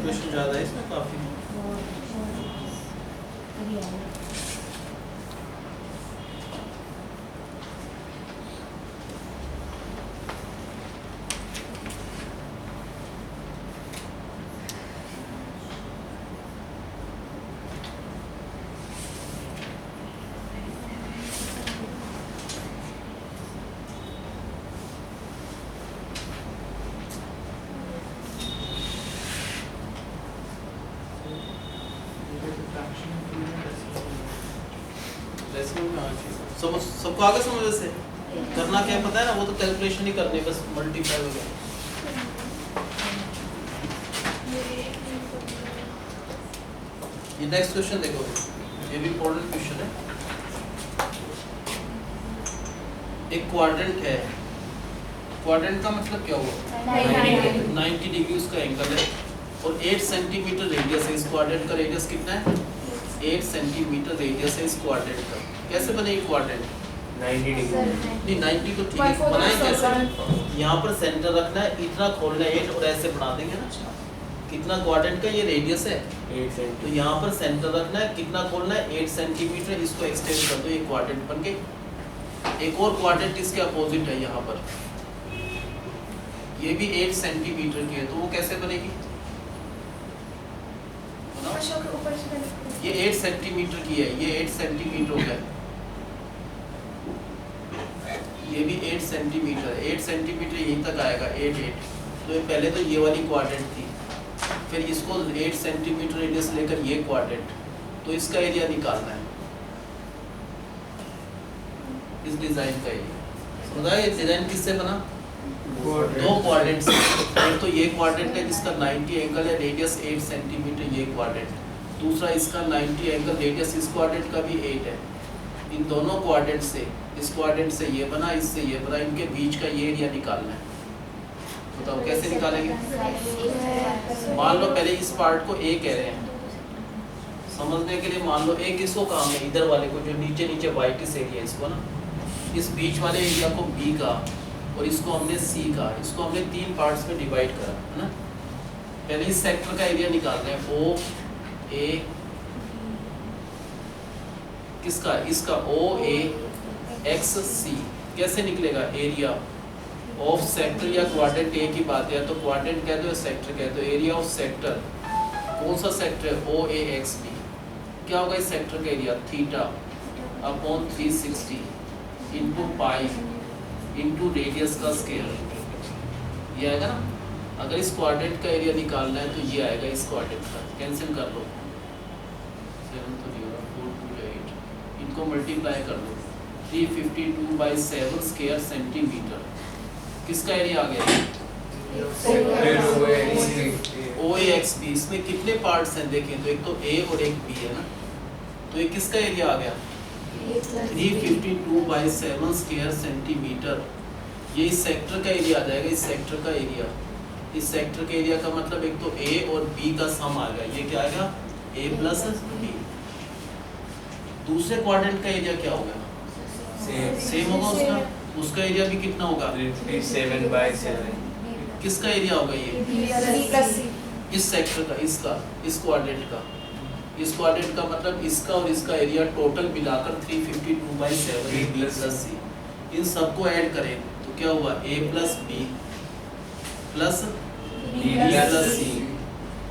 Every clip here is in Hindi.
कैलकुलेशन ज़्यादा है इसमें काफ़ी। सबको आगे समझ से करना क्या पता है ना, वो तो कैलकुलेशन ही करनी, बस मल्टीप्लाई वगैरह। ये नेक्स्ट क्वेश्चन देखो, ये भी इम्पोर्टेंट क्वेश्चन है। एक क्वाड्रेंट है, क्वाड्रेंट का मतलब क्या हुआ? 90 डिग्री उसका एंगल है और 8 सेंटीमीटर रेडियस है। इस क्वाड्रेंट का रेडियस कितना है? 8 सेंटीमीटर रेडियस है इस क्वाड्रेंट का। कैसे बनेगी क्वाड्रेंट? 90 डिग्री नहीं 90 तो ठीक है, बनाए कैसे? यहाँ पर सेंटर रखना है, इतना खोलना है 8 और ऐसे बना देंगे ना। कितना क्वाड्रेंट का ये रेडियस है? 8 सेंटीमीटर। तो यहाँ पर सेंटर रखना है, कितना खोलना है? 8 सेंटीमीटर। इसको एक्सटेंड कर दो, ये क्वाड्रेंट बन गई। एक और क्वाड्रेंट इसके अपोजिट है यहाँ पर, ये भी 8 सेंटीमीटर की है, तो वो कैसे बनेगी? ये 8 सेंटीमीटर की है, ये 8 सेंटीमीटर का है, ये भी 8 सेंटीमीटर है। 8 सेंटीमीटर यहीं तक आएगा, 8 तो ये पहले तो ये वाली क्वाड्रेंट थी, फिर इसको 8 सेंटीमीटर रेडियस लेकर ये क्वाड्रेंट, तो इसका एरिया निकालना है, इस डिजाइन का एरिया। समझा? ये डिजाइन किससे बना? दो क्वाड्रेंट से। एक तो ये क्वाड्रेंट है जिसका 90 एंगल है, रेडियस 8 सेंटीमीटर, ये क्वाड्रेंट। दूसरा इसका 90 एंगल, रेडियस इस क्वाड्रेंट का भी 8 है। इन दोनों क्वाड्रेंट से, इस क्वाड्रेंट से ये बना, इससे ये बना, इनके बीच का ये एरिया निकालना है। बताओ कैसे निकालेंगे? मान लो पहले इस पार्ट को ए कह रहे हैं, समझने के लिए मान लो ए किसको काम है? इधर वाले को, जो नीचे नीचे वाइट इस एरिया, इसको ना, इस बीच वाले एरिया को बी का और इसको हमने सी का, इसको हमने 3 पार्ट्स में डिवाइड करा है ना। पहले इस सेक्टर का एरिया निकालना है, ओ ए किसका? इसका ओ ए एक्स सी। कैसे निकलेगा? एरिया ऑफ सेक्टर या क्वाड्रेंट ए की बात है तो क्वाड्रेंट कह दो या सेक्टर कह दो। एरिया ऑफ सेक्टर, कौन सा सेक्टर है? O A X B. क्या होगा इस सेक्टर का area? Theta upon 360 into pi into radius का स्केयर, ये आएगा ना। अगर इस क्वाड्रेंट का एरिया निकालना है तो ये आएगा इस क्वाड्रेंट का, कैंसिल कर लो, 7 तो नहीं होगा, 4 2 8, इनको मल्टीप्लाई कर दो, 352/7 स्क्वायर सेंटीमीटर। किसका एरिया आ गया? ओ ए एक्स बी। इसमें कितने पार्ट्स हैं देखें तो, एक तो ए और एक बी है ना, तो ये किसका एरिया आ गया? 352/7 स्क्वायर सेंटीमीटर। ये इस सेक्टर का एरिया आ जाएगा, इस सेक्टर का एरिया। इस सेक्टर के एरिया का मतलब एक तो ए और बी का सम आ गया, ये क्या आएगा? ए प्लस बी। दूसरे क्वाड्रेंट का एरिया क्या होगा? सेम होगा उसका, उसका एरिया भी कितना होगा? 7/7। किसका एरिया होगा ये? इस सेक्टर का, इसका, इस क्वाड्रेंट का। इस क्वाड्रेंट का मतलब इसका और इसका एरिया टोटल मिलाकर 352/7 बी प्लस सी। इन सबको ऐड करें तो क्या हुआ? A plus B plus B plus C,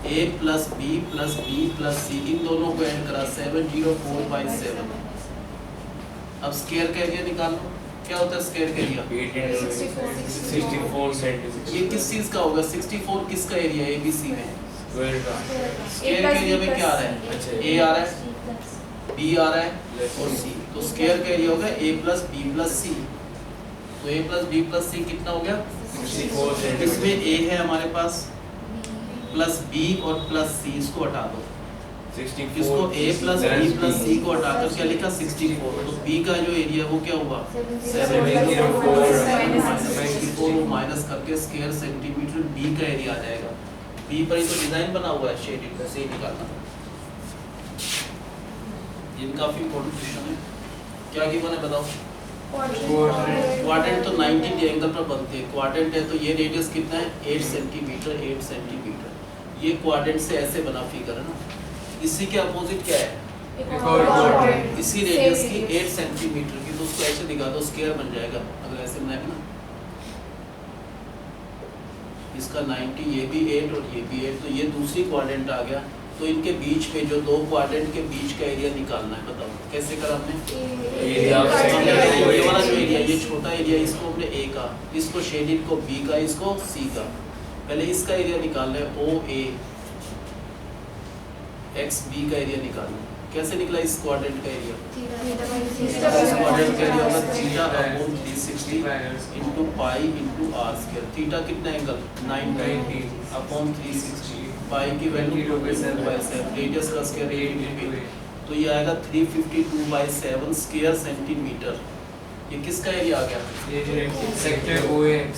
A plus B plus C, इन दोनों को ऐड करा 704/7। अब स्क्वायर का एरिया निकालो, क्या होता है स्क्वायर का एरिया? 64 सेंटीमीटर। ये किस चीज का होगा? 64 किसका एरिया है? एबीसी में। स्क्वायर का स्क्वायर के एरिया में क्या आ रहा है? अच्छा। ए आ रहा है, बी आ रहा है और सी, तो स्क्वायर का एरिया होगा ए प्लस बी प्लस सी। तो ए प्लस बी प्लस सी कितना हो गया? 64 इसमें सेंटीमीटर। ए है हमारे पास, प्लस बी और प्लस सी, इसको हटा दो। 64 इसको ए प्लस बी प्लस सी को हटाकर क्या लिखा? 64। तो बी का जो एरिया वो क्या हुआ? 704 माइनस करके स्क्वायर सेंटीमीटर बी का एरिया आ जाएगा। बी पर ही तो डिजाइन बना हुआ है, शेडिंग से ही निकालना। ये काफी इंपॉर्टेंट क्वेश्चन है। क्या गिवन है बताओ? क्वाड्रेंट तो 90 एंगल पर बनते हैं। क्वाड्रेंट है तो ये रेडियस कितना है? 8 सेंटीमीटर, 8 सेंटीमीटर। ये क्वाड्रेंट से ऐसे बना फिगर है ना, इसी के अपोजिट क्या है, इसी रेडियस की 8 सेंटीमीटर की, तो उसको ऐसे दिखा दो स्क्वायर बन जाएगा अगर ऐसे बनाएंगे ना, इसका 90, ये भी 8 और ये भी 8, तो ये दूसरी क्वाड्रेंट आ गया। तो इनके बीच में जो दो क्वाड्रेंट के बीच का एरिया निकालना है, बताओ कैसे करा हमने, एरिया ये वाला जो एरिया, ये छोटा एरिया इसको हमने ए का, इसको शेडेड को बी का, इसको सी का, पहले इसका एरिया निकालना है ओ ए एक्स बी का एरिया निकालना है। कैसे निकला इस क्वाड्रेंट का एरिया, इस क्वाड्रेंट का एरिया होगा theta upon 360 into pi into R square. Theta कितना एंगल 90 अपॉन 360, पाई की वैल्यू 2/7, रेडियस का स्क्वायर 8, तो ये आएगा 352/7 स्क्वायर सेंटीमीटर। ये किसका एरिया आ गया, सेक्टर OAX,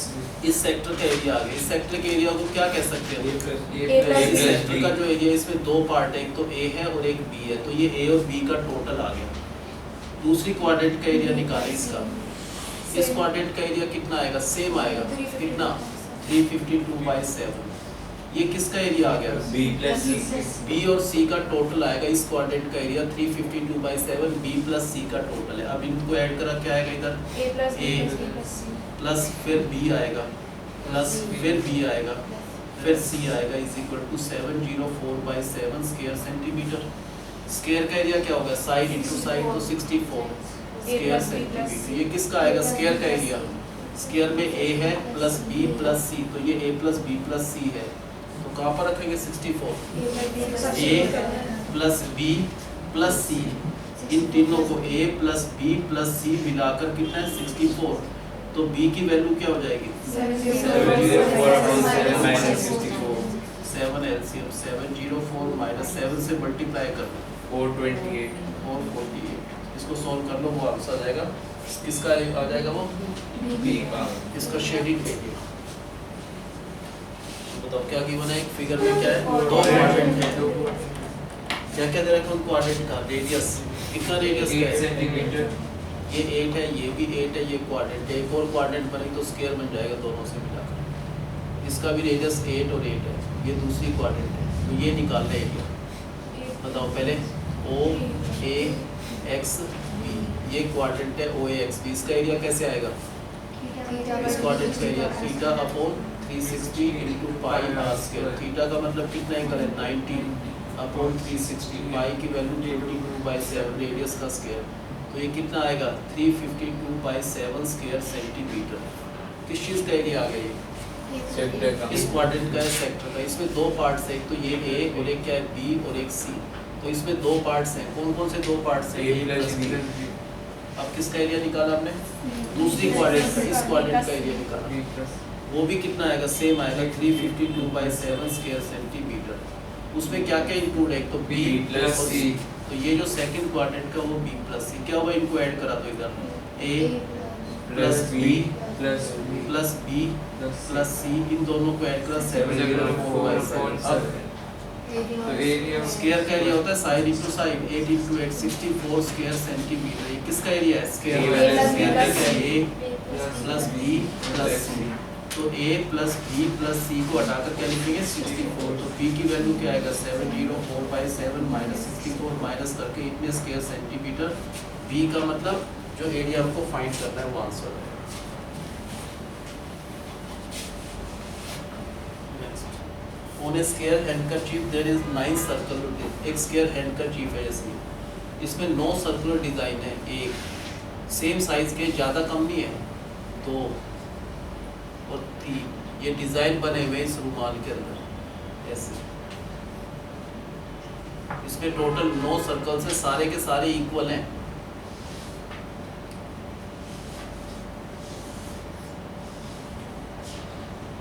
इस सेक्टर का एरिया आ गया। इस सेक्टर के एरिया को क्या कह सकते हैं, इस A+B। सेक्टर का जो एरिया, इसमें दो पार्ट है, एक तो ए है और एक बी है, तो ये ए और बी का टोटल आ गया। दूसरी क्वाड्रेंट का एरिया निकालें इसका, इस क्वाड्रेंट का एरिया कितना आएगा, सेम आएगा, कितना 352/7। ये किसका एरिया आ गया, B+C, बी और सी का टोटल आएगा। इस क्वाड्रेंट का एरिया 352/7 बी प्लस सी का टोटल है। अब इनको ऐड करा क्या आएगा इधर, A प्लस फिर बी आएगा, प्लस फिर बी आएगा, फिर सी आएगा, is equal to 704/7 square centimetre. Square का एरिया क्या होगा, साइड इनटू साइड, तो 64 स्क्वायर सेंटीमीटर। ये किसका आएगा स्क्वायर का एरिया, स्क्वायर में ए है प्लस बी प्लस सी, तो ये ए प्लस बी प्लस सी है, तो कहाँ पर रखेंगे 64, ए प्लस बी प्लस सी, इन तीनों को ए प्लस बी प्लस सी मिलाकर कितना है 64, तो b की वैल्यू क्या हो जाएगी 7 एलसीएम 704 माइनस 7 से मल्टीप्लाई कर दो 428, इसको सॉल्व कर लो, वो आंसर आ जाएगा। किसका आ जाएगा वो, B का, इसका शेडिंग एरिया। बताओ क्या गिवन है, एक फिगर में क्या है, दो क्वाड्रेंट है, क्या क्या दे रखा है उन क्वाड्रेंट का रेडियस, कितना रेडियस 8 है, सेंटीमीटर, ये 8 है, ये भी 8 है, ये क्वाड्रेंट है, एक और क्वाड्रेंट बने तो स्क्वायर बन जाएगा दोनों से मिलाकर। इसका भी रेडियस 8 और 8 है, ये दूसरी क्वाड्रेंट है, तो ये निकालना है एरिया। बताओ पहले ओ ए एक्स बी, ये क्वाड्रेंट है ओ ए एक्स बी, इसका एरिया कैसे आएगा, इस क्वाड्रेंट का area theta upon 360 into pi R square. Theta का मतलब कितना एंगल है 90 अपॉन 360, पाई की वैल्यू 22/7 रेडियस का स्क्वायर, तो ये कितना आएगा 352/7 स्क्वायर सेंटीमीटर। किस चीज़ का एरिया आ गया ये, सेक्टर का, इस क्वाड्रेंट का है, सेक्टर का। इसमें दो पार्ट्स हैं, एक तो ये ए और एक क्या है बी और एक सी, तो इसमें दो पार्ट्स हैं, कौन कौन से दो पार्ट्स हैं, ए प्लस बी। अब किसका एरिया निकाला हमने, दूसरी क्वाड्रेंट का, इस क्वाड्रेंट का एरिया निकाला, वो भी कितना आएगा, सेम आएगा 352/7 स्क्वायर सेंटीमीटर। उसमें क्या क्या इंक्लूड है, एक तो बी प्लस और सी, तो ये जो सेकंड क्वाड्रेंट का वो बी प्लस सी, क्या हुआ, इनको ऐड करा दो इधर, A plus B plus plus B plus C, इन दोनों को ऐड करा 704/7। अब तो एरिया स्क्वायर का एरिया होता है side into side, 8 × 8 64 square centimetre. ये किसका एरिया है, स्क्वायर का ए प्लस बी प्लस सी, तो a प्लस बी प्लस सी को हटाकर क्या लिखेंगे 64, तो p की वैल्यू क्या आएगा 704/7 माइनस 64 माइनस करके इतने स्क्वायर सेंटीमीटर, b का मतलब जो एरिया हमको फाइंड करना है वो आंसर है। On a square handkerchief there is 9 circular, एक square handkerchief है जैसे, इसमें 9 सर्कुलर डिजाइन है, एक सेम साइज के, ज़्यादा कम नहीं है, 2 और 3, ये डिजाइन बने हुए इस रुमाल के अंदर ऐसे। इसमें टोटल 9 सर्कल्स है, सारे के सारे इक्वल हैं।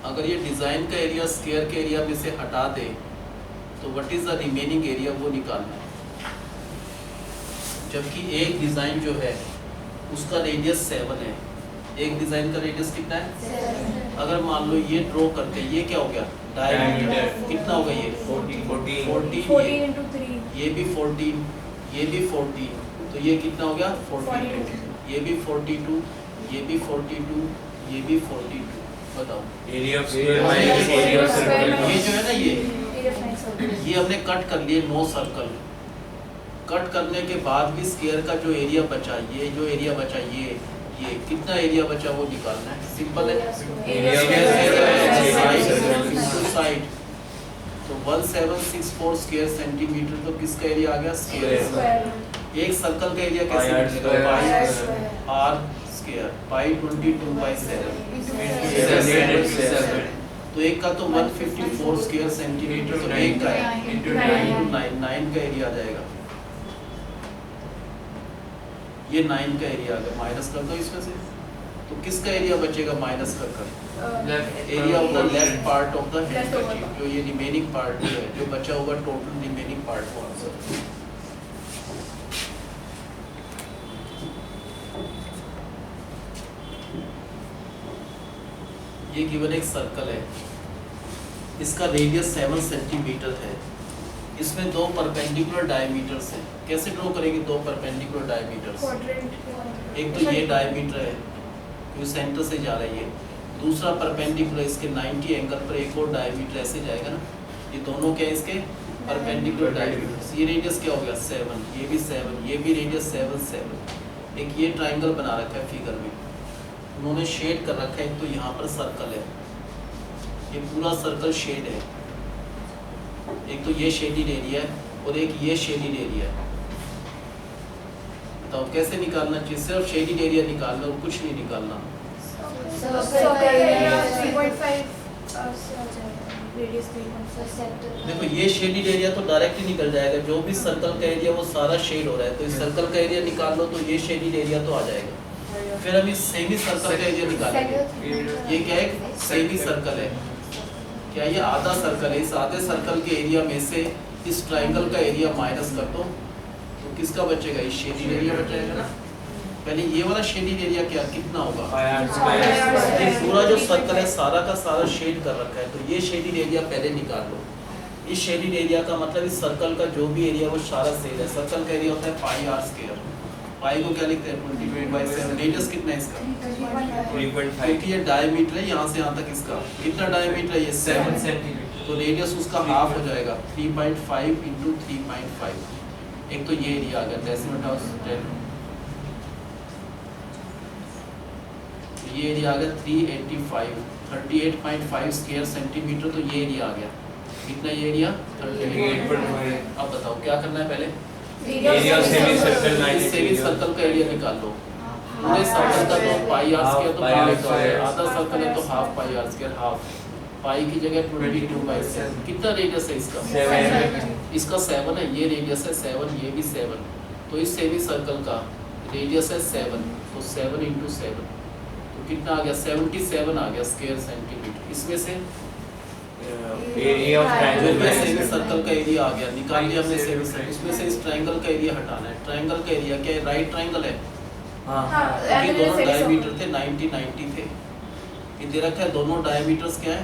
अगर ये डिजाइन का एरिया स्क्वायर के एरिया में से हटा दे तो what is the remaining area, वो निकालना है। जबकि एक डिजाइन जो है उसका रेडियस 7 है, एक डिजाइन का रेडियस कितना है 7। अगर मान लो ये ड्रॉ करते, ये क्या हो गया डायमीटर, कितना होगा ये 14 into 3, ये भी 14, ये भी 14, तो ये कितना हो गया 42, ये भी 42, ये भी 42, ये भी 42। बताओ area of square minus area of circle, ये जो है ना ये ये हमने कट कर लिए 9 सर्कल। कट करने के बाद भी स्क्वायर का जो एरिया बचा, ये जो एरिया बचा, ये कितना एरिया बचा वो निकालना है। सिंपल है, साइड तो 1764 स्क्वायर सेंटीमीटर। तो किसका एरिया आ गया? स्क्वायर। एक सर्कल का एरिया कैसे मिलेगा? पाई आर स्क्वायर, पाई 22/7 तो एक का तो 154 स्क्वायर सेंटीमीटर, तो एक का into 9 का एरिया आ जाएगा। ये 9 का एरिया आ गया, माइनस कर दो इसमें से, तो किसका एरिया बचेगा माइनस कर कर? Area of the left part of the handkerchief, जो ये रिमेनिंग पार्ट है, जो बचा होगा टोटल रिमेनिंग पार्ट को आंसर। ये गिवन एक सर्कल है, इसका रेडियस 7 सेंटीमीटर है, इसमें दो परपेंडिकुलर डायमीटर्स हैं। कैसे ड्रॉ करेंगे दो परपेंडिकुलर डायमीटर्स? एक तो ये डायमीटर है जो सेंटर से जा रही है, दूसरा परपेंडिकुलर इसके 90 एंगल पर एक और डायमीटर ऐसे जाएगा ना। ये दोनों क्या है इसके? Perpendicular diameters. ये रेडियस क्या हो गया? 7, ये भी 7, ये भी रेडियस 7 7। एक ये ट्राइंगल बना रखा है फिगर में, उन्होंने शेड कर रखा है। एक तो यहाँ पर सर्कल है, ये पूरा सर्कल शेड है। एक तो ये शेडिड एरिया है और एक ये शेडिड एरिया है। बताओ कैसे निकालना चाहिए? सिर्फ शेडिड एरिया निकालना और कुछ नहीं निकालना। देखो ये शेडिड एरिया तो डायरेक्ट ही निकल जाएगा, जो भी सर्कल का एरिया वो सारा शेड हो रहा है, तो इस सर्कल का एरिया निकाल लो तो ये शेडिड एरिया तो आ जाएगा। फिर हम इस सेमी सर्कल का एरिया निकालेंगे। ये क्या है? सेमी सर्कल है। क्या ये आधा सर्कल है? इस आधे सर्कल के एरिया में से इस ट्राइंगल का एरिया माइनस कर दो तो किसका बचेगा? इस शेडिड एरिया बचेगा ना। पहले ये वाला शेडिड एरिया क्या कितना होगा? ये पूरा जो सर्कल है सारा का सारा शेड कर रखा है, तो ये शेडिड एरिया पहले निकाल लो। इस शेडिड एरिया का मतलब इस सर्कल का जो भी एरिया वो सारा शेड है। सर्कल का एरिया होता है पाई आर स्क्वायर। पाई को क्या लिखते हैं? 22/7। रेडियस कितना है इसका? 3.5, क्योंकि ये डायमीटर है यहाँ से यहाँ तक, इसका कितना डायमीटर है? ये 7 सेंटीमीटर। तो रेडियस उसका हाफ हो जाएगा 3.5 × 3.5। एक तो ये एरिया आ गया डेसिमल हाउस 10, ये एरिया आ गया 385 38.5 स्क्वायर सेंटीमीटर। तो ये एरिया आ गया कितना? ये एरिया 38.5। अब बताओ क्या करना है? पहले area semi circle 90 semi circle का एरिया निकाल लो। पूरे सर्कल का तो पाई आर स्क्वायर, तो हाफ है, आधा सर्कल है तो half pi R square, half pi की जगह 22/7। कितना रेडियस है इसका? 7। इसका 7 है, ये रेडियस है 7, ये भी 7। तो इस सेमी सर्कल का रेडियस है 7, तो 7 × 7 तो कितना आ गया? 77 आ गया स्क्वायर सेंटीमीटर। इसमें से area of triangle semi circle का एरिया आ गया, निकाल लिया हमने सेमी सर्कल। इसमें से इस ट्रायंगल का एरिया हटाना है। ट्रायंगल का एरिया क्या है? राइट ट्रायंगल है। ये दोनों डायमीटर थे 90 90 थे। ये दे रखा है दोनों डायमीटर्स क्या है?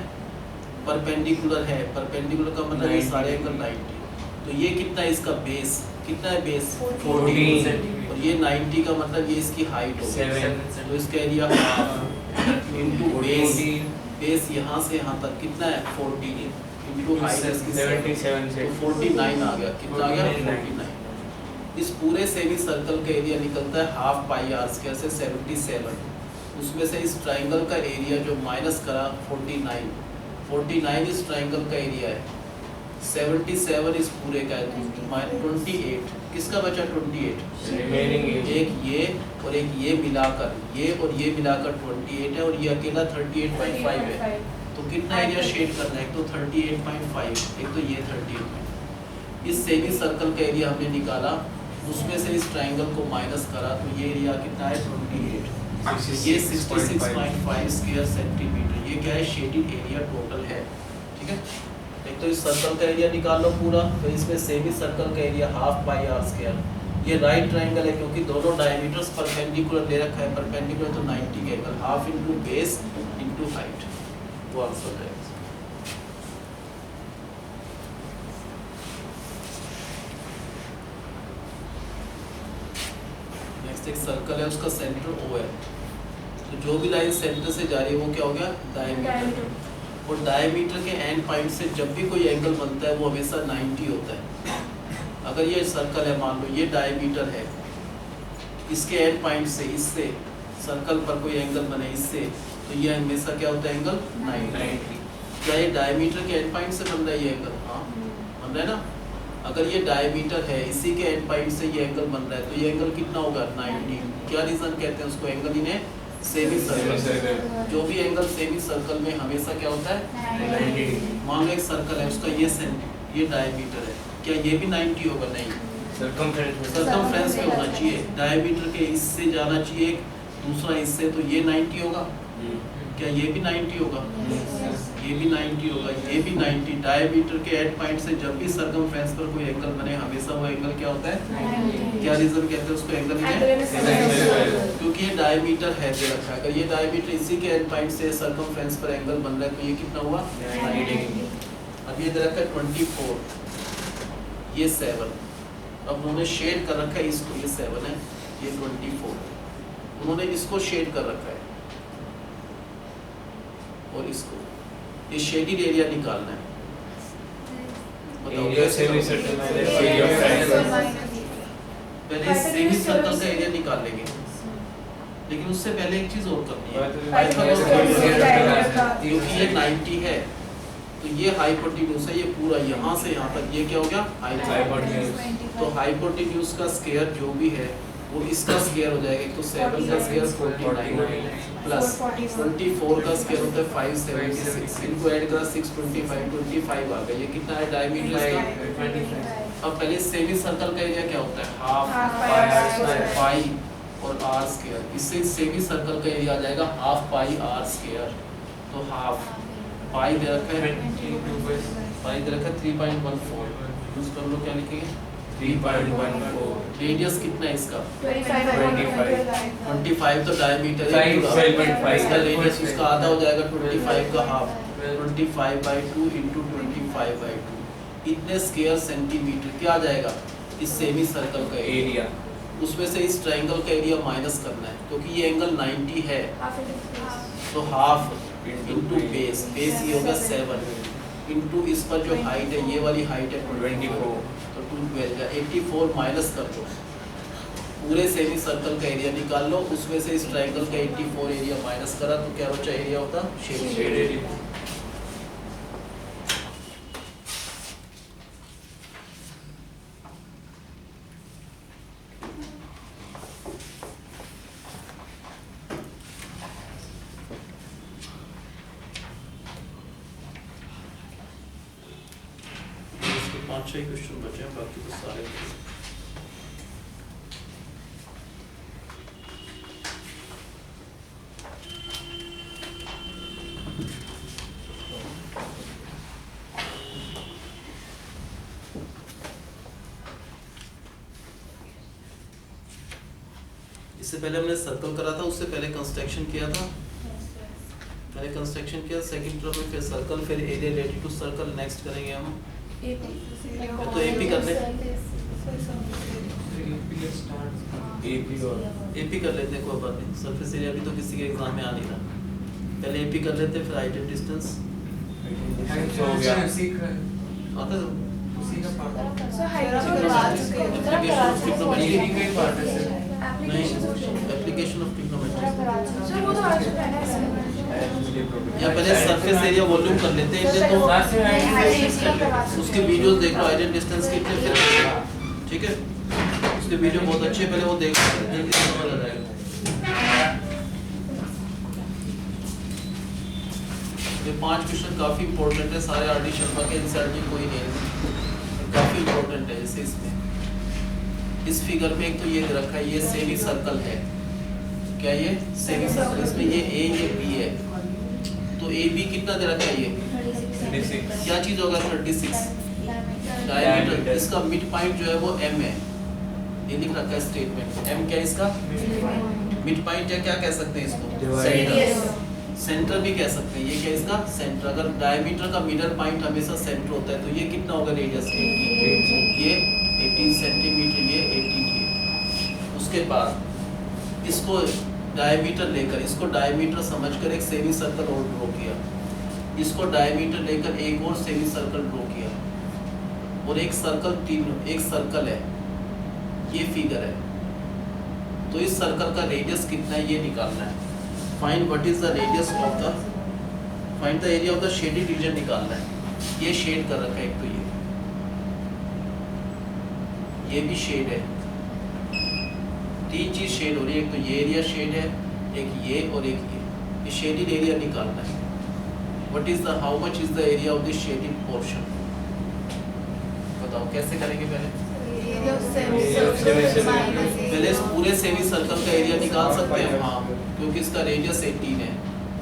परपेंडिकुलर है। परपेंडिकुलर का मतलब ये सारे एंगल 90। तो ये कितना है? इसका बेस कितना है? बेस 14 और ये 90 का मतलब ये इसकी हाइट हो गई, तो इसका एरिया इनटू बेस। बेस यहाँ से यहाँ तक कितना है? 14 इनटू हाइट इसकी 77 तो 49 आ गया। कितना आ गया? 49। इस पूरे सेमी सर्कल का एरिया निकलता है हाफ पाई आर स्क्वायर से 77। उसमें से इस ट्राइंगल का एरिया जो माइनस करा 49 इस ट्राइंगल का एरिया है। 77 इस पूरे का है, 28 किसका बचा? 28 रिमेनिंग एक ये और एक ये मिलाकर, ये और ये मिलाकर 28 है, और ये अकेला 38.5 है। तो कितना एरिया शेड करना है? एक तो 38.5, एक तो ये 38। इस सेमी सर्कल का एरिया हमने निकाला, उसमें से इस ट्राइंगल को माइनस करा, तो ये एरिया कितना है? 28। ये 66.5 स्क्वायर सेंटीमीटर। ये क्या है? शेडिड एरिया टोटल है। ठीक है, एक तो इस सर्कल का एरिया निकाल लो पूरा, तो इसमें सेमी सर्कल का area half pi R square. ये राइट ट्राइंगल है क्योंकि दोनों डायमीटर्स परपेंडिकुलर दे रखा है। परपेंडिकुलर तो 90 के angle, half into base into height, वो आंसर है। नेक्स्ट एक सर्कल है, उसका सेंटर O है, तो जो भी लाइन सेंटर से जा रही है वो क्या हो गया? डायमीटर। और डायमीटर के एंड पॉइंट से जब भी कोई एंगल बनता है वो हमेशा 90 होता है। अगर ये सर्कल है, मान लो ये डायमीटर है, इसके एंड पॉइंट से इससे सर्कल पर कोई एंगल बने इससे, तो ये हमेशा क्या होता है एंगल 90। क्या ये डायमीटर के एंड पॉइंट से बन रहा है ये एंगल? हाँ बन रहा है ना। अगर ये डायमीटर है, इसी के एंड पॉइंट से ये एंगल बन रहा है, तो ये एंगल कितना होगा? 90। क्या रीजन कहते हैं उसको? Angle in semi circle. जो भी एंगल सेमी सर्कल में हमेशा क्या होता है? 90। मान लो एक सर्कल है, उसका ये डायमीटर है, क्या ये भी 90 होगा? नहीं, सर्कमफ्रेंस में होना चाहिए। डायमीटर के इससे जाना चाहिए एक, दूसरा इससे, तो ये 90 होगा। क्या ये भी 90 होगा? ये भी 90 होगा, ये भी 90। डायमीटर के एंड पॉइंट से जब भी सर्कमफ्रेंस पर कोई एंगल बने, हमेशा वो एंगल क्या होता है? 90। क्या रीजन कहते हैं उसको? एंगल इन, क्योंकि ये डायमीटर है दे रखा है। अगर ये डायमीटर इसी के एंड पॉइंट से सर्कमफ्रेंस पर एंगल बन रहा है, तो ये कितना हुआ? 90। अब ये दे रखा है 24, ये 7। अब उन्होंने शेड कर रखा है इसको, ये 7 है, ये 24, उन्होंने इसको शेड कर रखा है और इसको, ये शेडिड एरिया निकालना है। बताओ कैसे? पहले सेमी सर्कल का एरिया निकाल लेंगे, लेकिन उससे पहले एक चीज और करनी है। क्योंकि ये 90 है, तो ये हाइपोटेन्यूज है, ये पूरा यहाँ से यहाँ तक, ये क्या हो गया? हाइपोटेन्यूज। तो हाइपोटेन्यूज का स्क्वायर जो भी है वो इसका स्क्वायर हो जाएगा। तो 7 का स्क्वायर 49 प्लस 24 का स्क्वायर होता है 576। इनको ऐड करा 625, 25 आ गया। ये कितना है डायमीटर इसका? अब पहले सेमी सर्कल का एरिया क्या होता है? हाफ पाई और आर स्क्वायर। इससे सेमी सर्कल का एरिया आ जाएगा हाफ पाई आर स्क्वायर। तो हाफ पाई दे रखा है, पाई दे रखा है 3.14, यूज कर लो। क्या लिखेंगे? 3.14। रेडियस कितना है इसका? 25। तो डायमीटर है पूरा, इसका रेडियस उसका आधा हो जाएगा, 25 का हाफ, 25/2 × 25/2, इतने स्क्वायर सेंटीमीटर क्या आ जाएगा? इस सेमी सर्कल का एरिया। उसमें से इस ट्रायंगल का एरिया माइनस करना है, क्योंकि ये एंगल 90 है, तो हाफ इंटू बेस, बेस ये होगा 7 इंटू इस पर जो हाइट है, ये वाली हाइट है 24, तो 212 84 माइनस कर दो, पूरे सेमी सर्कल का एरिया निकाल लो। उसमें से इस ट्रायंगल का 84 एरिया माइनस करा तो क्या बचा? एरिया होता शेड एरिया। पाँच छह क्वेश्चन बचे हैं, बाकी तो सारे इससे पहले हमने सर्कल करा था, उससे पहले कंस्ट्रक्शन किया था। पहले कंस्ट्रक्शन किया, सेकंड टर्म में फिर सर्कल, फिर area related to circle next करेंगे हम। तो एपी कर ले, एपी कर लेते हैं, कोई बात नहीं। सरफेस एरिया भी तो किसी के एग्जाम में आ नहीं रहा, पहले एपी कर लेते हैं, फिर हाइट एंड डिस्टेंस आता है। नहीं, एप्लीकेशन ऑफ ट्रिग्नोमेट्री या पहले सरफेस एरिया वॉल्यूम कर लेते हैं, तो उसके वीडियोस देख लो, हाइट एंड डिस्टेंस कितने, फिर ठीक है। उसके वीडियो बहुत अच्छे, पहले वो देख लो, जल्दी समझ आ जाएगा। ये 5 क्वेश्चन काफी इंपॉर्टेंट है, सारे आर डी शर्मा के एनसीईआरटी कोई नहीं है, काफी इंपॉर्टेंट है। जैसे इसमें इस फिगर में एक तो ये रखा है, ये सेमी सर्कल है, क्या ये सेमी सर्कल, इसमें ये ए ये बी है, तो ए बी कितना दे रखा है? ये 36। क्या चीज होगा? 36 डायमीटर। इसका मिड पॉइंट जो है वो m है, ये लिख रखा है स्टेटमेंट। m क्या है इसका? मिड पॉइंट है, क्या कह सकते हैं इसको? सेंटर। सेंटर भी कह सकते हैं, ये क्या इसका? सेंटर। अगर डायमीटर का मिडल पॉइंट हमेशा सेंटर होता है, तो ये कितना होगा? रेडियस ये 18 सेंटीमीटर, ये 18 है। उसके बाद इसको डायमीटर लेकर, इसको डायमीटर समझकर एक सेमी सर्कल और ड्रॉ किया, इसको डायमीटर लेकर एक और सेमी सर्कल ड्रॉ किया और एक सर्कल है, ये फिगर है। तो इस सर्कल का रेडियस कितना है ये निकालना है। Find what is the radius of the, find the area of the shaded region निकालना है। ये शेड कर रखा है, एक तो ये भी शेड है, तीन चीज शेड हो रही है, एक तो ये एरिया शेड है, एक ये और एक ये शेडेड एरिया निकालना है। What is the, how much is the area of this shaded portion, बताओ कैसे करेंगे पहले? पहले इस पूरे सेमी सर्कल का एरिया निकाल सकते हैं, हाँ, क्योंकि इसका रेडियस 18 है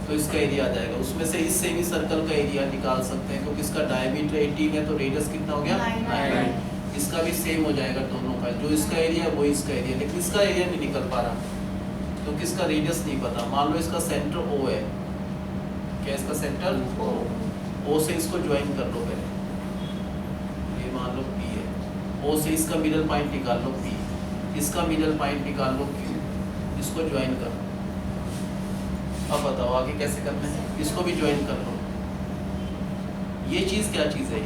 तो इसका एरिया आ जाएगा। उसमें से इस सेमी सर्कल का एरिया निकाल सकते हैं क्योंकि इसका डायमीटर 18 है तो रेडियस कितना हो गया 9। इसका भी सेम हो जाएगा दोनों का, जो इसका एरिया है वो इसका एरिया, लेकिन इसका एरिया नहीं निकल पा रहा क्योंकि इसका रेडियस नहीं पता। मान लो इसका सेंटर O है, क्या इसका सेंटर O से इसको ज्वाइन कर लो पहले, ये मान लो P है, O से इसका मिडल पॉइंट निकाल लो P, इसका मिडल पॉइंट निकाल लो Q, इसको ज्वाइन कर। अब बताओ आगे कैसे करना है, इसको भी ज्वाइन कर लो। ये चीज क्या चीज है,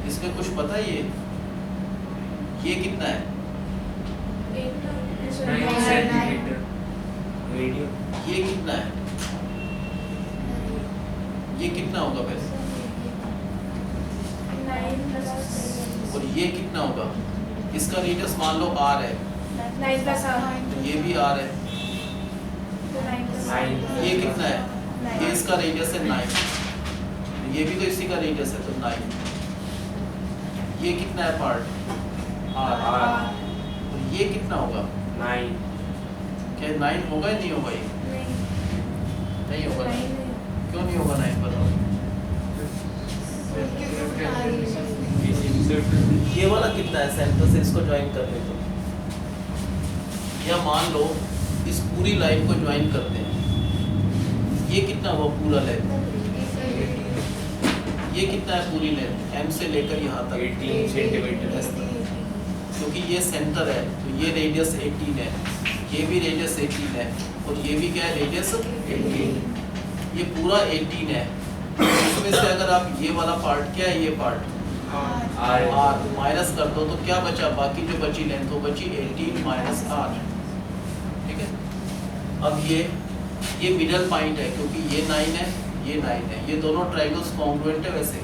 इसमें कुछ पता है? ये कितना है? 9 सेंटीमीटर मीडियम। ये कितना है? ये कितना होगा वैसे? और ये कितना होगा? इसका रेडियस मान लो R है, तो ये भी R है। ये कितना है? ये इसका रेडियस है 9, ये भी तो इसी का रेडियस है तो 9। ये कितना है पार्ट? R। तो ये कितना होगा? 9। क्या 9 होगा या नहीं होगा? ये नहीं होगा। क्यों नहीं होगा 9 बताओ? ये वाला कितना है सेंटर से, इसको ज्वाइन कर ले तो, या मान लो इस पूरी लाइन को ज्वाइन करते हैं, ये कितना हुआ पूरा लेंथ? ये कितना है पूरी लेंथ M से लेकर यहाँ तक? 18 सेंटीमीटर। क्योंकि ये सेंटर है तो ये रेडियस 18 है, ये भी रेडियस 18 है और ये भी क्या है रेडियस 18। ये पूरा 18 है, इसमें से अगर आप ये वाला पार्ट, क्या है ये पार्ट R माइनस कर दो तो क्या बचा? बाकी जो बची लेंथ वो बची 18 माइनस R। ठीक है, अब ये मिडल पॉइंट है क्योंकि ये 9 है, ये 9 है, ये दोनों ट्रायंगल्स कॉन्ग्रुएंट है। वैसे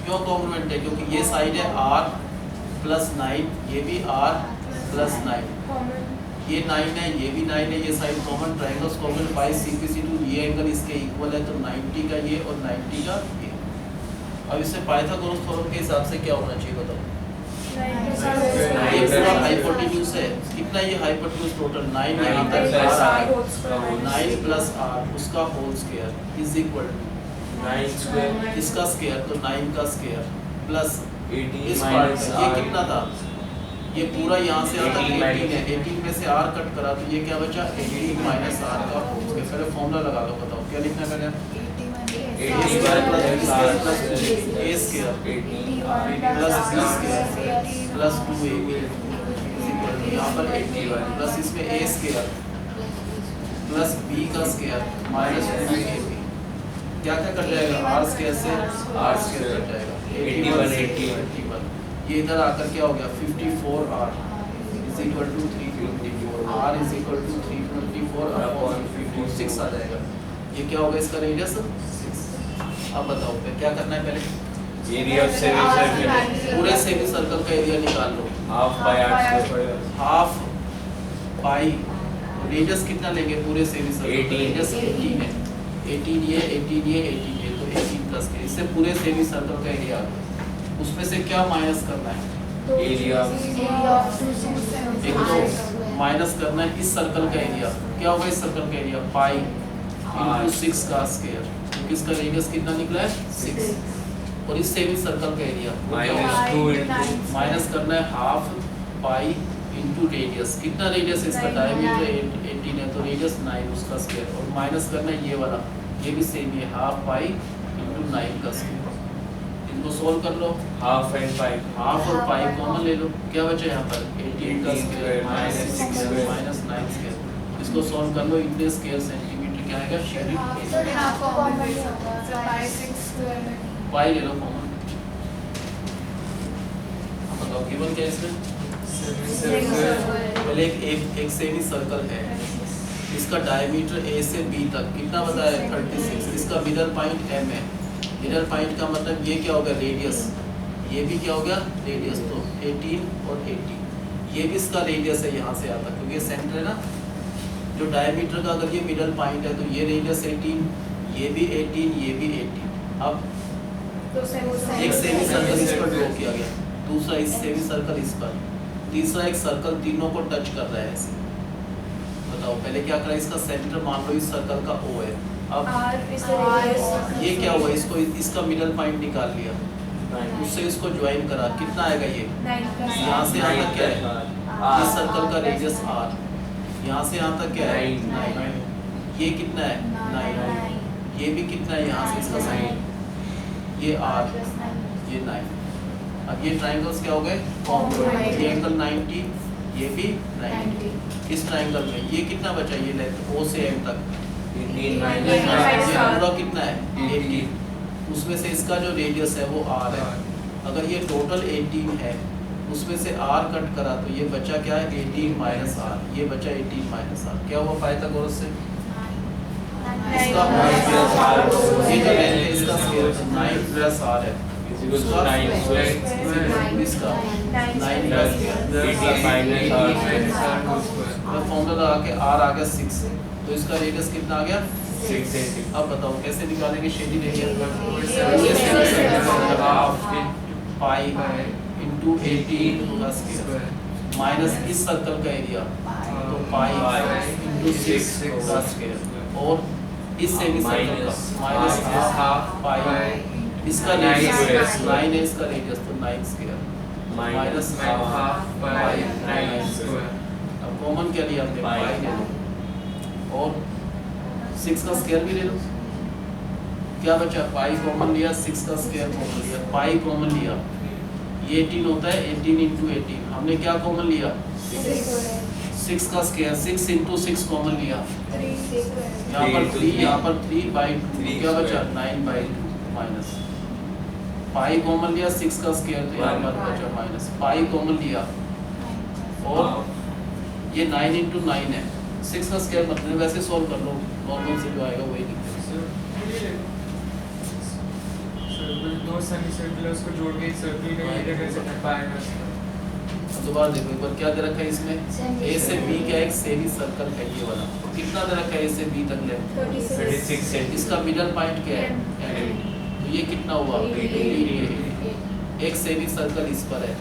क्यों कॉन्ग्रुएंट है? क्योंकि ये साइड है R प्लस 9, ये भी R प्लस 9, ये 9 है, ये भी 9 है, ये side common, triangles common by CPC2, ये एंगल इसके इक्वल है तो 90 का ये और 90 का ये। अब इससे पाइथागोरस थ्योरम के हिसाब से क्या होना चाहिए बताओ? ये पूरा हाइपोटेन्यूज है, कितना ये हाइपोटेन्यूज टोटल 9 यहाँ तक R 9 प्लस R उसका whole square is equal to 9 square, इसका स्क्वायर तो 9 का स्क्वायर प्लस 18 इस पार्ट माइनस ये कितना था? ये पूरा यहाँ से आता 18 है, 18 में से R कट करा तो ये क्या बचा? 18 माइनस R का होल स्क्वायर। पहले फॉर्मूला लगा लो, बताओ क्या लिखना है पहले? A square plus A square plus B square plus 2AB यहाँ पर 81 प्लस इसमें A स्क्वायर प्लस B का स्क्वायर माइनस 2AB, क्या क्या कट जाएगा? R स्क्वायर से R स्क्वायर कट जाएगा, 81 ये इधर आकर क्या हो गया? 54R is equal to 324, R is equal to 324 upon 56 आ जाएगा। ये क्या होगा इसका रेडियस? 6। अब बताओ पे क्या करना है? पहले एरिया ऑफ सेमी सर्कल, पूरे सेमी सर्कल का एरिया निकाल लो। Half by 8 square, half pi, radius कितना लेंगे पूरे सेमी सर्कल? 18। रेडियस 18 है, 18 ये 18 ये 18 ये तो 18 प्लस के, इससे पूरे सेमी सर्कल का एरिया। उसमें से क्या माइनस करना है? एरिया एक तो माइनस करना है इस सर्कल का एरिया, क्या होगा इस सर्कल का एरिया? पाई इंटू 6 का स्क्वायर, क्योंकि इसका रेडियस कितना निकला है? 6। और इस सेमी सर्कल का एरिया -2 माइनस करना है हाफ पाई इंटू रेडियस, कितना रेडियस है इसका? डायमीटर 18 है तो रेडियस 9 उसका स्क्वायर, और माइनस करना है ये वाला, ये भी सेम है, हाफ पाई इंटू 9 का स्क्वायर। इनको सोल्व कर लो, हाफ एंड पाई, हाफ और पाई कॉमन ले लो, क्या बचा यहाँ पर? 18 का स्क्वायर माइनस 6 माइनस 9 स्क्वायर। इसको सॉल्व कर लो, इतने स्क्वायर सेंटीमीटर क्या आएगा शेडिंग आपको कॉमन होगा तो पाई 6 स्क्वायर में पाई ले लो कॉमन। बताओ गिवन क्या है इसमें? पहले एक सेमी सर्कल है, इसका डायमीटर ए से बी तक कितना बताया? 36। इसका मिडल पॉइंट एम है। मिडल पॉइंट का मतलब ये क्या होगा? रेडियस। ये भी क्या हो गया? रेडियस। तो 18 और 18 ये भी इसका रेडियस है यहाँ से आता, क्योंकि सेंटर है ना। जो डायमीटर का अगर ये मिडल पॉइंट है तो ये रेडियस 18, ये भी 18, ये भी 18। अब एक सेमी सर्कल इस पर ड्रॉ किया गया, दूसरा इस सेमी सर्कल इस पर, तीसरा एक सर्कल तीनों को टच कर रहा है ऐसे। बताओ पहले क्या करा? इसका सेंटर मान लो इस सर्कल का O है। अब ये क्या हुआ? इसको इसका मिडल पॉइंट निकाल लिया, उससे इसको ज्वाइन करा, कितना आएगा ये? यहाँ से यहाँ तक क्या है? इस सर्कल का रेडियस R, यहाँ से यहाँ तक क्या है? 9। ये कितना है? 9। ये भी कितना है? यहाँ से इसका साइन, ये R, ये 9। अब ये ट्राइंगल्स क्या हो गए? कॉन्ग्रुएंट। ये एंगल 90, ये भी 90। इस ट्राइंगल में ये कितना बचा? ये लेंथ O से M तक 18 ये पूरा कितना है? 18। उसमें से इसका जो रेडियस है वो R है। अगर ये टोटल 18 है, उसमें से R कट करा तो ये बचा क्या है? 18 माइनस R। ये बचा 18 माइनस R। क्या हुआ पाइथागोरस से? इसका ये जो लेंथ है इसका स्क्वायर 9 प्लस R है, उसका 9 स्क्वायर, इसका 9 प्लस 18 माइनस R मैं फॉर्मूला लगा के R आ गया 6, तो इसका रेडियस कितना आ गया? 6। अब बताओ कैसे निकालेंगे शेडिंग एरिया? पाई इंटू 18 का स्क्वायर माइनस इस सर्कल का एरिया, तो पाई इंटू 6 का स्क्वायर, और इस सेमी सर्कल का माइनस हाफ पाई, इसका रेडियस 9 है, इसका रेडियस तो 9 स्क्वायर माइनस हाफ पाई 9 स्क्वायर। अब कॉमन क्या लिया हमने? पाई ले लो और 6 का स्क्वायर भी ले लो। क्या बचा? पाई कॉमन लिया, 6 का स्क्वायर कॉमन लिया, पाई कॉमन लिया, ये 18 होता है, 18 इंटू 18 हमने क्या कॉमन लिया? 6 का स्क्वायर, 6 इंटू 6 कॉमन लिया, यहाँ पर 3, यहाँ पर 3/2, क्या बचा? 9/2 माइनस पाई कॉमन लिया, 6 का स्क्वायर तो यहाँ पर बचा माइनस पाई कॉमन लिया, और ये 9 इंटू 9 है, 6 का स्क्वायर मतलब वैसे सॉल्व कर लो, नॉर्मल से जो आएगा वही लिखते दो सेमी सर्कुलर को जोड़ के एक सर्कल का एरिया कैसे कर पाएगा? हैं। दोबारा देखो एक बार क्या दे रखा है इसमें? A से B क्या एक सेमी सर्कल है ये वाला, तो कितना दे रखा है A से B तक लेंथ? 36 है। इसका मिडल पॉइंट क्या है? 8। तो ये कितना हुआ? 8। एक सेमी सर्कल इस पर है,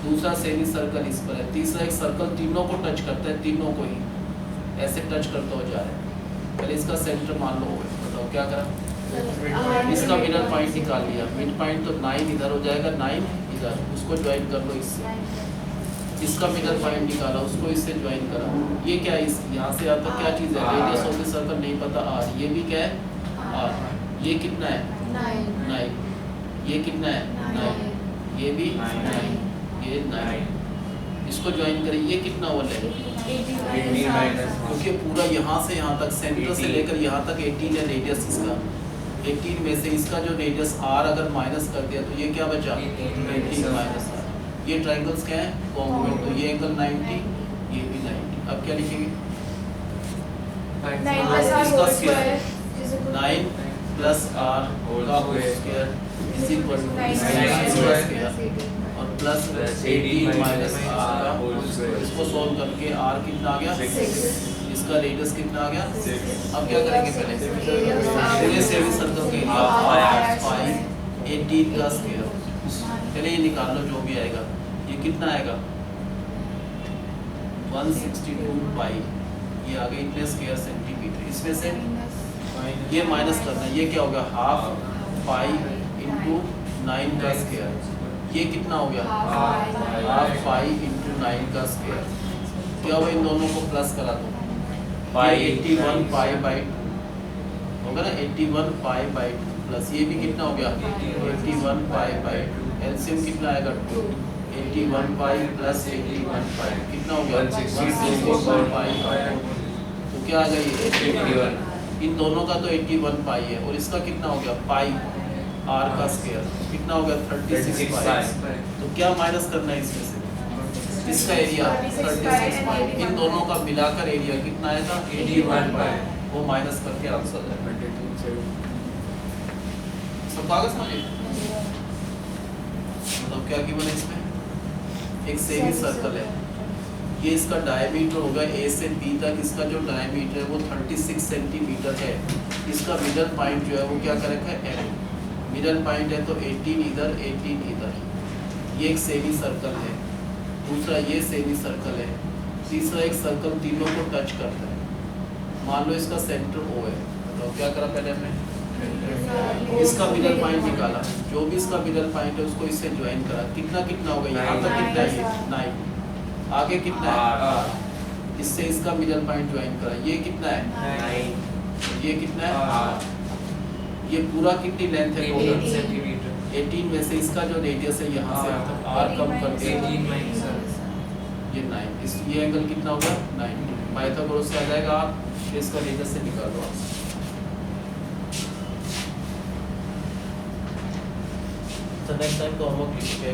दूसरा सेमी सर्कल इस पर है, तीसरा एक सर्कल तीनों को टच करता है, तीनों को ही ऐसे टच करता हो जा रहा है। पहले इसका सेंटर मान लो, बताओ क्या करा? इसका मिडल पॉइंट निकाल लिया, मिड पॉइंट तो 9 इधर हो जाएगा, 9 इधर, उसको ज्वाइन कर लो इससे। इसका मिडल पॉइंट निकाला, उसको इससे ज्वाइन करा। ये क्या है? इस यहाँ से यहाँ तक क्या चीज़ है? रेडियस ऑफ द सर्कल नहीं पता, R। ये भी क्या है? R। ये कितना है? 9। ये कितना है? 9। ये भी 9। ये 9। इसको ज्वाइन करें, ये कितना हुआ? 18 माइनस क्योंकि पूरा यहाँ से यहाँ तक सेंटर से लेकर यहाँ तक 18 है रेडियस इसका। 18 में से इसका जो रेडियस R अगर माइनस कर दिया तो ये क्या बचा? 18 माइनस R। ये ट्राइंगल्स क्या है? कॉन्ग्रुएंट। तो ये एंगल 90, ये भी 90। अब क्या लिखेंगे? 9 प्लस R का whole square is equal to 9 का स्क्वायर और प्लस 18 माइनस R का होल स्क्वायर। इसको सॉल्व करके R कितना आ गया? 6। इसका रेडियस कितना आ गया? अब क्या करेंगे? पहले पूरे सेमी सर्कल के लिए पाई 18 का स्क्वायर, पहले ये निकाल लो जो भी आएगा। ये कितना आएगा? 162 पाई, ये आ गए इतने स्क्वायर सेंटीमीटर। इसमें से ये माइनस करना है, ये क्या होगा? हाफ पाई इंटू 9 का स्क्वायर। ये कितना हो गया? हाफ पाई इंटू 9 का स्क्वायर। क्या हुआ? इन दोनों को प्लस करा दो, पाई 81 पाई बाई 2 होगा ना, 81 पाई बाई 2 प्लस ये भी कितना हो गया? 81 पाई बाई 2। एलसीएम कितना आएगा? 2। 81 पाई प्लस 81 पाई कितना हो गया? 164 पाई। तो क्या आ गया? ये 81। इन दोनों का तो 81 पाई है और इसका कितना हो गया पाई आर का स्क्वायर कितना हो गया 36 पाई। तो क्या माइनस करना है इसमें से इसका एरिया 36 पाई इन दोनों का मिलाकर एरिया कितना आएगा 81 पाई वो माइनस करके आंसर है। सब कागज में मतलब क्या गिवन है इसमें एक सेमी सर्कल है ये इसका डायमीटर होगा ए से बी तक इसका जो डायमीटर है वो 36 सेंटीमीटर है। इसका मिडल पॉइंट जो है वो क्या कर रखा है एम मिडल पॉइंट है तो 18 इधर 18 इधर ये एक सेमी सर्कल है दूसरा ये सेमी सर्कल है तीसरा एक सर्कल तीनों को टच करता है। मान लो इसका सेंटर ओ है तो क्या करा पहले हमने इसका मिडल पॉइंट निकाला जो भी इसका मिडल पॉइंट है उसको इससे ज्वाइन करा कितना कितना होगा यहाँ तक कितना है 9 आगे कितना है इससे इसका मिडल पॉइंट ज्वाइन करा ये कितना है 9 ये कितना है ये पूरा कितनी लेंथ है 18 सेंटीमीटर 18 में से इसका जो रेडियस है यहाँ से यहाँ तक r कम कर दिया 18 माइनस ये 9 इस ये एंगल कितना होगा 9 पाइथागोरस से आ जाएगा आप फिर इसका रेडियस से निकाल लो आप। तो नेक्स्ट टाइम तो होमवर्क लिखिएगा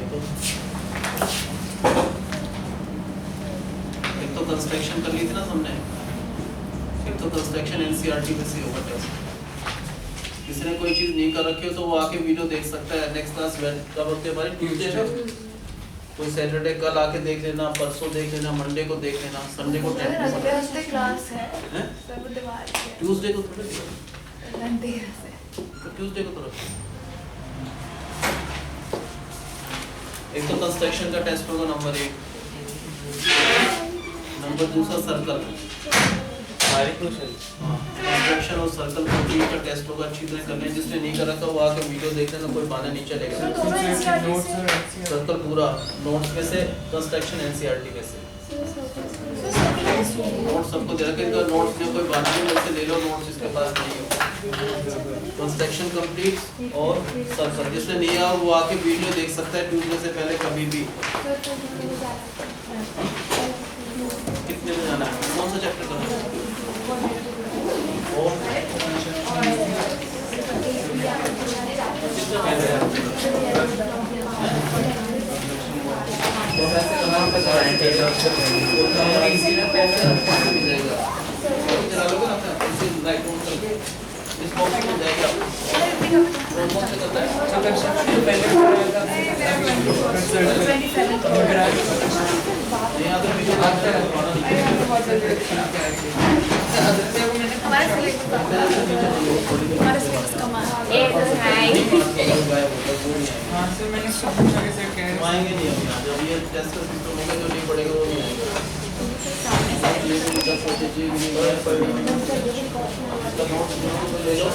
एक तो कंस्ट्रक्शन कर ली थी ना हमने एक तो कंस्ट्रक्शन एनसीईआरटी में से होगा टेस्ट किसी ने कोई चीज नहीं कर रखी हो तो वो आके वीडियो देख सकता है। नेक्स्ट क्लास कब होते हैं हमारी ट्यूसडे कोई सैटरडे कल आके देख लेना परसों देख लेना मंडे को देख लेना संडे को क्लास है हैं सब बुधवार है ट्यूसडे को थोड़ा देर से तो ट्यूसडे को थोड़ा एक तो कंस्ट्रक्शन का टेस्ट होगा नंबर 1 नंबर दूसरा सर्कल हमारे क्वेश्चन कंस्ट्रक्शन और सर्कल कंप्लीट का टेस्ट होगा अच्छी तरह करना है जिसने नहीं करा था वो आके वीडियो देख लेना कोई बहाना नहीं चलेगा। सर्कल पूरा नोट्स में से कंस्ट्रक्शन एनसीईआरटी में से नोट्स सबको दे रखे इनका नोट्स में कोई बात नहीं मेरे से ले लो नोट्स इसके पास नहीं हो कंस्ट्रक्शन कंप्लीट और सर्कल जिसने नहीं आया वो आके वीडियो देख सकता है ट्यूसडे से पहले कभी भी। कितने में जाना है कौन सा चैप्टर करना है आएंगे नहीं अभी आज जब ये टेस्ट का सिस्टम होगा जो नहीं पड़ेगा वो नहीं आएगा नोट्स ले लो